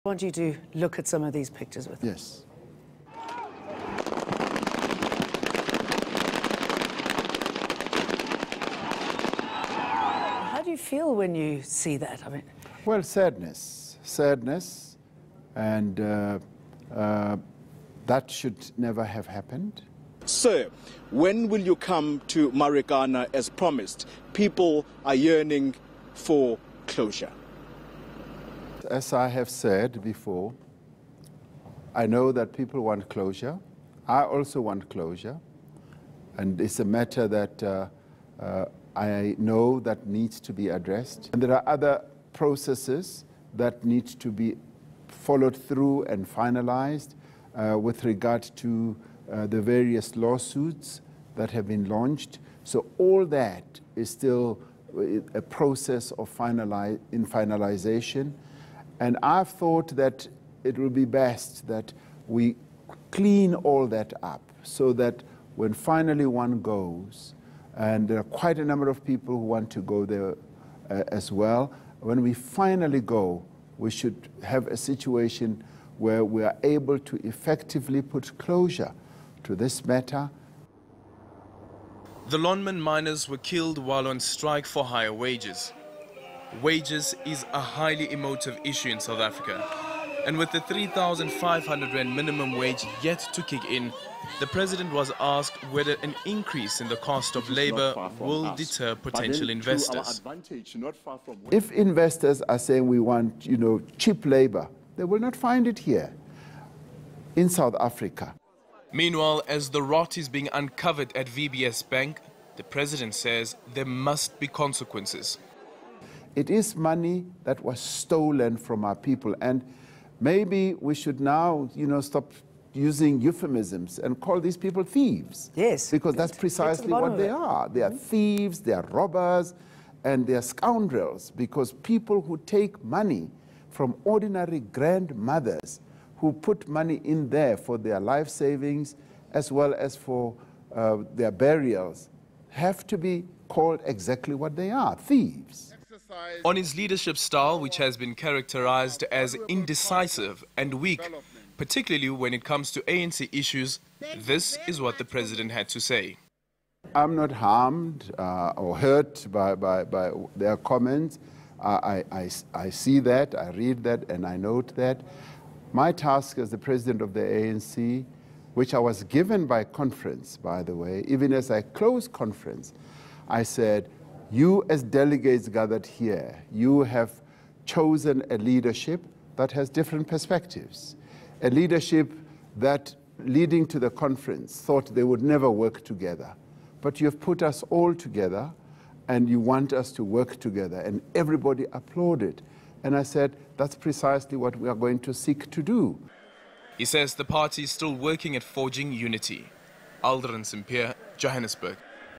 I want you to look at some of these pictures with me. Yes. How do you feel when you see that? I mean, Well, sadness, and that should never have happened. Sir, when will you come to Marikana as promised? People are yearning for closure. As I have said before, I know that people want closure. I also want closure. And it's a matter that I know that needs to be addressed. And there are other processes that need to be followed through and finalized with regard to the various lawsuits that have been launched. So all that is still a process of finalization. And I've thought that it will be best that we clean all that up so that when finally one goes, and there are quite a number of people who want to go there as well, when we finally go, we should have a situation where we are able to effectively put closure to this matter. The Lonmin miners were killed while on strike for higher wages. Wages is a highly emotive issue in South Africa. And with the 3,500 Rand minimum wage yet to kick in, the president was asked whether an increase in the cost of labor will deter potential investors. If investors are saying we want, cheap labor, they will not find it here in South Africa. Meanwhile, as the rot is being uncovered at VBS Bank, the president says there must be consequences. It is money that was stolen from our people, and maybe we should now, stop using euphemisms and call these people thieves. Yes. Because that's precisely what they are. They are thieves, they are robbers, and they are scoundrels, because people who take money from ordinary grandmothers who put money in there for their life savings as well as for their burials have to be called exactly what they are, thieves. On his leadership style, which has been characterized as indecisive and weak, particularly when it comes to ANC issues, this is what the president had to say. I'm not harmed or hurt by their comments. I see that, I read that, and I note that. My task as the president of the ANC, which I was given by conference, by the way, even as I closed conference, I said, you as delegates gathered here, you have chosen a leadership that has different perspectives. A leadership that, leading to the conference, thought they would never work together. But you have put us all together, and you want us to work together, and everybody applauded. And I said, that's precisely what we are going to seek to do. He says the party is still working at forging unity. Aldrin Sampear, Johannesburg.